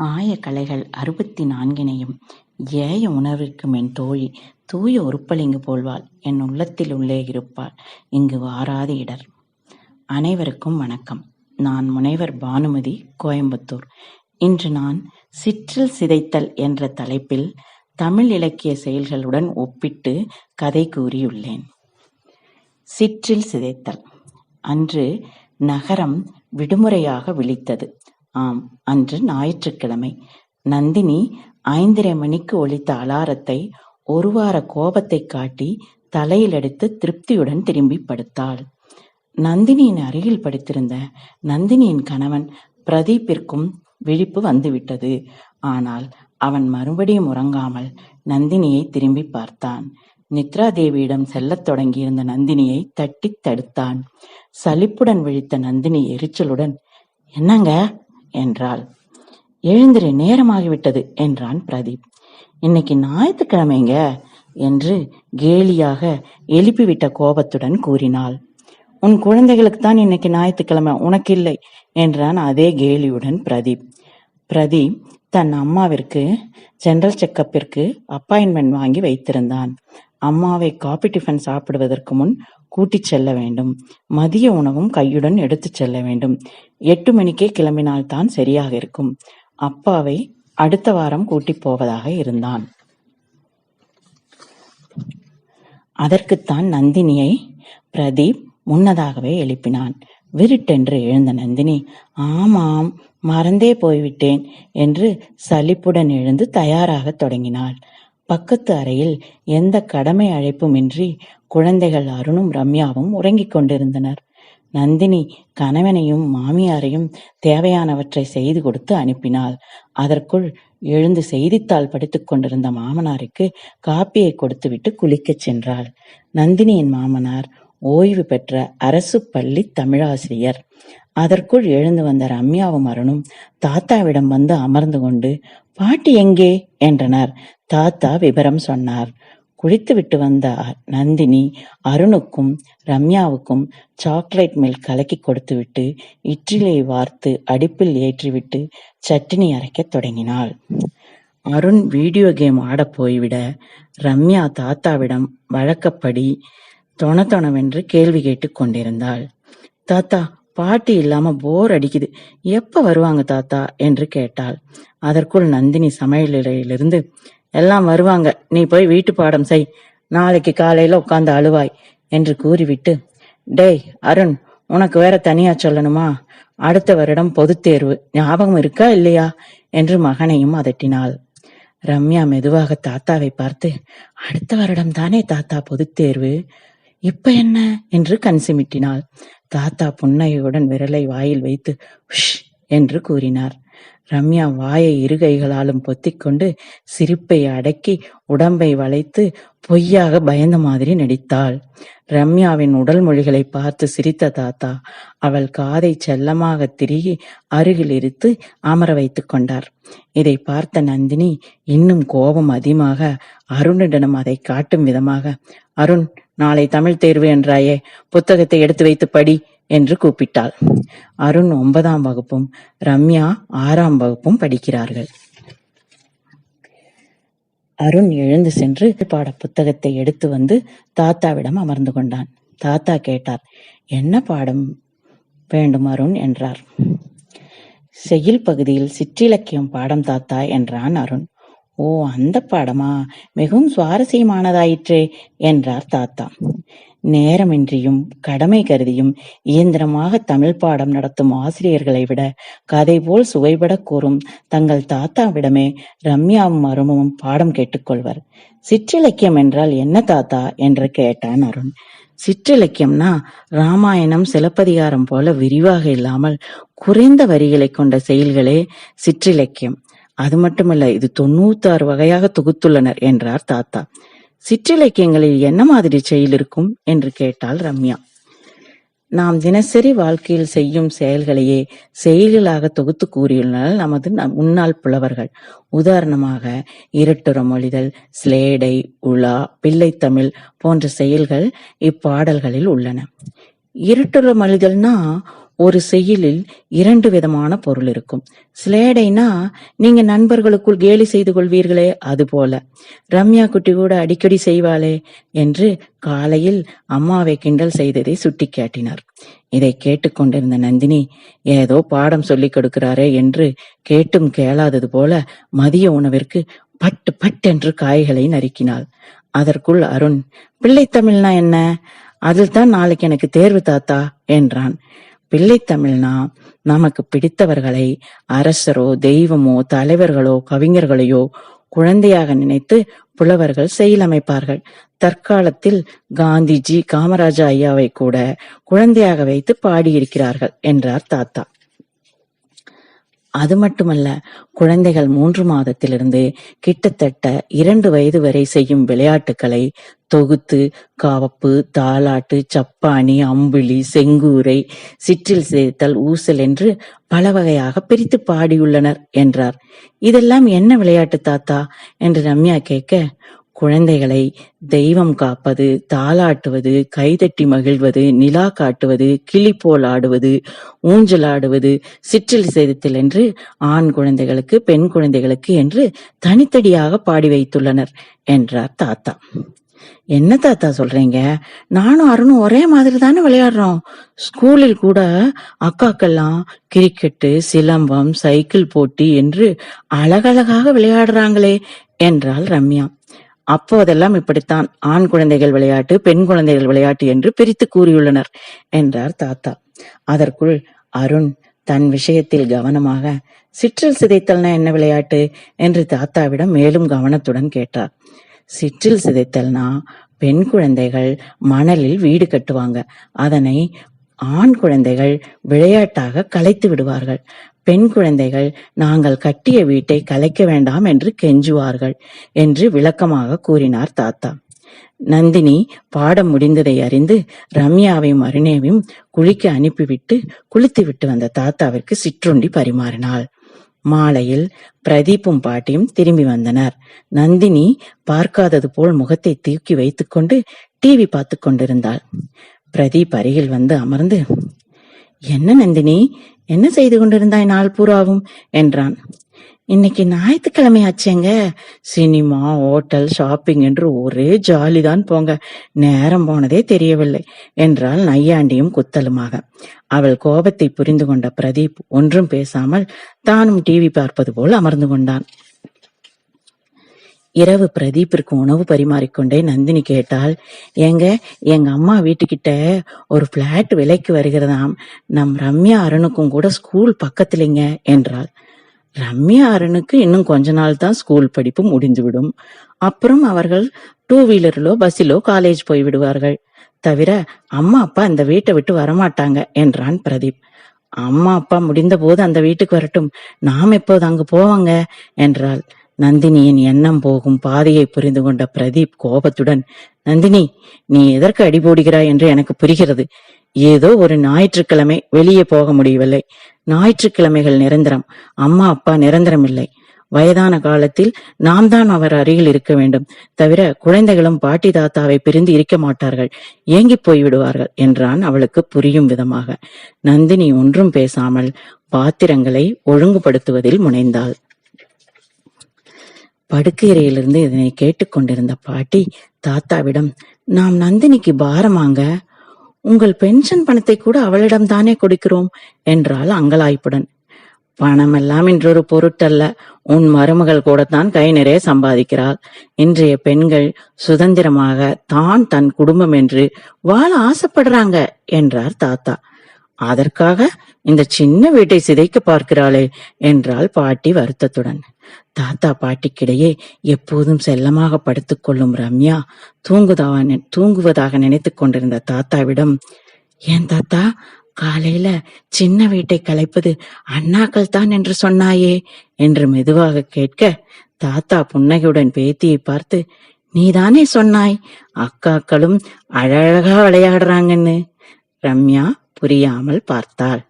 ஆய கலைகள் 64னையும் ஏய உணர்விற்கும் என் தோழி தூய உருப்பளிங்கு போல்வாள் என் உள்ளத்தில் உள்ளே இருப்பாள் இங்கு வாராது இடர். அனைவருக்கும் வணக்கம். நான் முனைவர் பானுமதி, கோயம்புத்தூர். இன்று நான் சிற்றில் சிதைத்தல் என்ற தலைப்பில் தமிழ் இலக்கிய செயல்களுடன் ஒப்பிட்டு கதை கூறியுள்ளேன். சிற்றில் சிதைத்தல். அன்று நகரம் விடுமுறையாக விழித்தது. ஆம், அன்று ஞாயிற்றுக்கிழமை. நந்தினி 5:30 மணிக்கு ஒலித்த அலாரத்தை ஒரு வார கோபத்தை காட்டி தலையில் அடித்து திருப்தியுடன் திரும்பி படுத்தாள். நந்தினியின் அருகில் படுத்திருந்த நந்தினியின் கணவன் பிரதீப்பிற்கும் விழிப்பு வந்துவிட்டது. ஆனால் அவன் மறுபடியும் உறங்காமல் நந்தினியை திரும்பி பார்த்தான். நித்ரா தேவியிடம் செல்லத் தொடங்கியிருந்த நந்தினியை தட்டி தடுத்தான். சலிப்புடன் விழித்த நந்தினி எரிச்சலுடன், என்னங்க என்றாள். எழுந்திரு, நேரமாகிவிட்டது என்றான் பிரதீப். இன்னைக்கு ஞாயிற்றுக்கிழமைங்க என்று கேலியாக எழுப்பிவிட்ட கோபத்துடன் கூறினாள். உன் குழந்தைகளுக்குத்தான் இன்னைக்கு ஞாயிற்றுக்கிழமை, உனக்கு இல்லை என்றான் அதே கேலியுடன் பிரதீப். பிரதீப் தன் அம்மாவிற்கு ஜெனரல் செக்கப்பிற்கு அப்பாயின்மெண்ட் வாங்கி வைத்திருந்தான். அம்மாவை காபி டிஃபன் சாப்பிடுவதற்கு முன் கூட்டிச் செல்ல வேண்டும். மதிய உணவும் கையுடன் எடுத்துச் செல்ல வேண்டும். 8 மணிக்கே கிளம்பினால்தான் சரியாக இருக்கும். அப்பாவை அடுத்த வாரம் கூட்டிப் போவதாக இருந்தான். அதற்குத்தான் நந்தினியை பிரதீப் முன்னதாகவே எழுப்பினான். விருட்டென்று எழுந்த நந்தினி, ஆமாம், மறந்தே போய்விட்டேன் என்று சலிப்புடன் எழுந்து தயாராக தொடங்கினாள். பக்கத்து அறையில் எந்த கடமை அழைப்புமின்றி குழந்தைகள் அருணும் ரம்யாவும் உறங்கிக் கொண்டிருந்தனர். நந்தினி கணவனையும் மாமியாரையும் தேவையானவற்றை செய்து கொடுத்து அனுப்பினாள். அதற்குள் எழுந்து செய்தித்தாள் படித்துக் கொண்டிருந்த மாமனாருக்கு காப்பியை கொடுத்துவிட்டு குளிக்கச் சென்றாள். நந்தினியின் மாமனார் ஓய்வு பெற்ற அரசு பள்ளி தமிழாசிரியர். அதற்குள் எழுந்து வந்த ரம்யாவும் அருணும் தாத்தாவிடம் வந்து அமர்ந்து கொண்டு, பாட்டி எங்கே என்றனர். தாத்தா விபரம் சொன்னார். குளித்துவிட்டு வந்த நந்தினி அருணுக்கும் ரம்யாவுக்கும் சாக்லேட் மில்க் கலக்கி கொடுத்துவிட்டு இட்லியை வார்த்து அடுப்பில் ஏற்றிவிட்டு சட்டினி அரைக்கத் தொடங்கினாள். அருண் வீடியோ கேம் ஆட போய்விட ரம்யா தாத்தாவிடம் வழக்கப்படி தொணவென்று கேள்வி கேட்டுக் கொண்டிருந்தாள். தாத்தா, பாட்டி இல்லாம போர் அடிக்குது, எப்ப வருவாங்க தாத்தா என்று கேட்டாள். அதற்குள் நந்தினி சமையலறையிலிருந்து, எல்லாம் வருவாங்க, நீ போய் வீட்டு பாடம் செய், நாளைக்கு காலையில உட்கார்ந்து அழுவாய் என்று கூறிவிட்டு, டேய் அருண், உனக்கு வேற தனியா சொல்லணுமா? அடுத்த வருடம் பொதுத் தேர்வு, ஞாபகம் இருக்கா இல்லையா என்று மகனையும் அதட்டினாள். ரம்யா மெதுவாக தாத்தாவை பார்த்து, அடுத்த வருடம் தானே தாத்தா பொதுத் தேர்வு, இப்ப என்ன என்று கண் சிமிட்டினாள். தாத்தா புன்னகையுடன் விரலை வாயில் வைத்து உஷ் என்று கூறினார். ரம்யா வாயை இரு கைகளாலும் பொத்திக்கொண்டு சிரிப்பை அடக்கி உடம்பை வளைத்து பொய்யாக பயந்த மாதிரி நடித்தாள். ரம்யாவின் உடல் மொழிகளை பார்த்து சிரித்த தாத்தா அவள் காதை செல்லமாக திருகி அருகில் இருத்து அமர வைத்துக் கொண்டார். இதை பார்த்த நந்தினி இன்னும் கோபம் அதிகமாக அருணிடம் அதை காட்டும் விதமாக, அருண், நாளை தமிழ் தேர்வு என்றாயே, புத்தகத்தை எடுத்து வைத்து படி என்று கூப்பிட்டாள். அருண் 9ஆம் வகுப்பும் ரம்யா 6ஆம் வகுப்பும் படிக்கிறார்கள். அருண் எழுந்து சென்று பாட புத்தகத்தை எடுத்து வந்து தாத்தாவிடம் அமர்ந்து கொண்டான். தாத்தா கேட்டார், என்ன பாடம் வேண்டும் அருண் என்றார். செய்யுள் பகுதியில் சிற்றிலக்கியம் பாடம் தாத்தா என்றான் அருண். ஓ, அந்த பாடமா, மிகவும் சுவாரஸ்யமானதாயிற்றே என்றார் தாத்தா. நேரமின்றியும் கடமை கருதியும் இயந்திரமாக தமிழ் பாடம் நடத்தும் ஆசிரியர்களை விட கதை போல் சுவைபட கூறும் தங்கள் தாத்தாவிடமே ரம்யாவும் அருணும் பாடம் கேட்டுக்கொள்வர். சிற்றிலக்கியம் என்றால் என்ன தாத்தா என்று கேட்டான் அருண். சிற்றிலக்கியம்னா ராமாயணம் சிலப்பதிகாரம் போல விரிவாக இல்லாமல் குறைந்த வரிகளை கொண்ட செயல்களே சிற்றிலக்கியம். அது மட்டுமல்ல, இது 96 வகையாக தொகுத்துள்ளனர் என்றார் தாத்தா. சிற்றிலக்கியங்களில் என்ன மாதிரி செயல் இருக்கும் என்று கேட்டாள் ரம்யா. நாம் தினசரி வாழ்க்கையில் செய்யும் செயல்களையே செயல்களாக தொகுத்து கூறியுள்ளனர் நமது முன்னாள் புலவர்கள். உதாரணமாக இருட்டுறமொழிதல், சிலேடை, உலா, பிள்ளைத்தமிழ் போன்ற செயல்கள் இப்பாடல்களில் உள்ளன. இருட்டுறமொழிதல்னா ஒரு செய்யுளில் 2 விதமான பொருள் இருக்கும். ஸ்லேடைனா நீங்க நண்பர்களுக்குள் கேலி செய்து கொள்வீர்களே, அது போல. ரம்யா குட்டி கூட அடிக்கடி செய்வாளே என்று காலையில் அம்மாவை கிண்டல் செய்ததை சுட்டிக்காட்டினார். இதை கேட்டுக்கொண்டிருந்த நந்தினி, ஏதோ பாடம் சொல்லிக் கொடுக்கிறாரே என்று கேட்டும் கேளாதது போல மதிய உணவிற்கு பட்டு பட்டென்று காய்களை நறுக்கினாள். அதற்குள் அருண், பிள்ளைத்தமிழ்னா என்ன? அதில் தான் நாளைக்கு எனக்கு தேர்வு தாத்தா என்றான். பிள்ளைத்தமிழ்னா நமக்கு பிடித்தவர்களை அரசரோ தெய்வமோ தலைவர்களோ கவிஞர்களையோ குழந்தையாக நினைத்து புலவர்கள் செயலமைப்பார்கள். தற்காலத்தில் காந்திஜி காமராஜா ஐயாவை கூட குழந்தையாக வைத்து பாடியிருக்கிறார்கள் என்றார் தாத்தா. அது மட்டுமல்ல, குழந்தைகள் 3 மாதத்திலிருந்து கிட்டத்தட்ட 2 வயது வரை செய்யும் விளையாட்டுக்களை தொகுத்து காவப்பு, தாலாட்டு, சப்பாணி, அம்புலி, செங்கூரை, சிற்றில் சேர்த்தல், ஊசல் என்று பல வகையாக பிரித்து பாடியுள்ளனர் என்றார். இதெல்லாம் என்ன விளையாட்டு தாத்தா என்று ரம்யா கேட்க, குழந்தைகளை தெய்வம் காப்பது, தாலாட்டுவது, கைதட்டி மகிழ்வது, நிலா காட்டுவது, கிளி போல் ஆடுவது, ஊஞ்சல் ஆடுவது, சிற்றில் சேதத்தில் என்று ஆண் குழந்தைகளுக்கு பெண் குழந்தைகளுக்கு என்று தனித்தனியாக பாடி வைத்துள்ளனர் என்றார் தாத்தா. என்ன தாத்தா சொல்றீங்க? நானும் அருணும் ஒரே மாதிரி தானே விளையாடுறோம். ஸ்கூலில் கூட அக்காக்கெல்லாம் கிரிக்கெட்டு, சிலம்பம், சைக்கிள் போட்டி என்று அழகழகாக விளையாடுறாங்களே என்றாள் ரம்யா. அப்போதெல்லாம் இப்படித்தான் ஆண் குழந்தைகள் விளையாட்டு, பெண் குழந்தைகள் விளையாட்டு என்று பிரித்து கூறியுள்ளனர் என்றார் தாத்தா. அதற்குள் அருண் தன் விஷயத்தில் கவனமாக, சிற்றில் சிதைத்தல்னா என்ன விளையாட்டு என்று தாத்தாவிடம் மேலும் கவனத்துடன் கேட்டார். சிற்றில் சிதைத்தல்னா பெண் குழந்தைகள் மணலில் வீடு கட்டுவாங்க. அதனை ஆண் குழந்தைகள் விளையாட்டாக கலைத்து விடுவார்கள். பெண் குழந்தைகள் நாங்கள் கட்டிய வீட்டை கலைக்க வேண்டாம் என்று கெஞ்சுவார்கள் என்று விளக்கமாக கூறினார் தாத்தா. நந்தினி பாடம் முடிந்ததை அறிந்து ரம்யாவையும் அருணேவையும் குளிக்க அனுப்பிவிட்டு குளித்துவிட்டு வந்த தாத்தாவிற்கு சிற்றுண்டி பரிமாறினாள். மாலையில் பிரதீப்பும் பாட்டியும் திரும்பி வந்தனர். நந்தினி பார்க்காதது போல் முகத்தை தூக்கி வைத்துக் கொண்டு டிவி பார்த்து கொண்டிருந்தாள். பிரதீப் அருகில் வந்து அமர்ந்து, என்ன நந்தினி, என்ன செய்து கொண்டிருந்தாய் நாள் பூராவும் என்றான். இன்னைக்கு ஞாயிற்றுக்கிழமை ஆச்சேங்க, சினிமா, ஹோட்டல், ஷாப்பிங் என்று ஒரே ஜாலிதான் போங்க, நேரம் போனதே தெரியவில்லை என்றாள் நையாண்டியும் குத்தலுமாக. அவள் கோபத்தை புரிந்து கொண்ட பிரதீப் ஒன்றும் பேசாமல் தானும் டிவி பார்ப்பது போல் அமர்ந்து கொண்டான். இரவு பிரதீப்பிற்கு உணவு பரிமாறிக்கொண்டே நந்தினி கேட்டாள், ஏங்க, எங்க அம்மா வீட்டுக்கிட்ட ஒரு பிளாட் விலைக்கு வருகிறதாம். நம் ரம்யா அருணுக்கும் கூட ஸ்கூல் பக்கத்துலங்க என்றாள். ரம்யா அருணுக்கு இன்னும் கொஞ்ச நாள் தான் ஸ்கூல் படிப்பு முடிந்துவிடும். அப்புறம் அவர்கள் 2 வீலரிலோ பஸ்ஸிலோ காலேஜ் போய் விடுவார்கள். தவிர அம்மா அப்பா அந்த வீட்டை விட்டு வரமாட்டாங்க என்றான் பிரதீப். அம்மா அப்பா முடிந்த போது அந்த வீட்டுக்கு வரட்டும், நாம் எப்போது அங்கு போவாங்க என்றாள். நந்தினியின் எண்ணம் போகும் பாதையை புரிந்து கொண்ட பிரதீப் கோபத்துடன், நந்தினி, நீ எதற்கு அடி போடுகிறாய் என்று எனக்கு புரிகிறது. ஏதோ ஒரு ஞாயிற்றுக்கிழமை வெளியே போக முடியவில்லை. ஞாயிற்றுக்கிழமைகள் நிரந்தரம், அம்மா அப்பா நிரந்தரம் இல்லை. வயதான காலத்தில் நாம் தான் அவர் அருகில் இருக்க வேண்டும். தவிர குழந்தைகளும் பாட்டி தாத்தாவை பிரிந்து இருக்க மாட்டார்கள், ஏங்கி போய்விடுவார்கள் என்றான் அவளுக்கு புரியும் விதமாக. நந்தினி ஒன்றும் பேசாமல் பாத்திரங்களை ஒழுங்குபடுத்துவதில் முனைந்தாள். படுக்கையறையிலிருந்து இதனை கேட்டுக்கொண்டிருந்த பாட்டி தாத்தாவிடம், நாம் நந்தினிக்கு பாரமாங்க, உங்கள் பென்ஷன் பணத்தை கூட அவளிடம் தானே கொடுக்கிறோம் என்றாள் அங்கலாய்ப்புடன். பணமெல்லாம் இன்றொரு பொருட்டல்ல, உன் மருமகள் கூடத்தான் கை நிறைய சம்பாதிக்கிறாள். இன்றைய பெண்கள் சுதந்திரமாக தான் தன் குடும்பம் என்று வாழ ஆசைப்படுறாங்க என்றார் தாத்தா. அதற்காக இந்த சின்ன வீட்டை சிதைக்க பார்க்கிறாளே என்றாள் பாட்டி வருத்தத்துடன். தாத்தா பாட்டிக்கிடையே எப்போதும் செல்லமாக படுத்துக் கொள்ளும் ரம்யா தூங்குவதாக நினைத்துக் கொண்டிருந்த தாத்தாவிடம், ஏன் தாத்தா, காலையில சின்ன வீட்டை கலைப்பது அண்ணாக்கள் தான் என்று சொன்னாயே என்று மெதுவாக கேட்க, தாத்தா புன்னகையுடன் பேத்தியை பார்த்து, நீதானே சொன்னாய் அக்காக்களும் அழகா விளையாடுறாங்கன்னு. ரம்யா புரியாமல் பார்த்தாள்.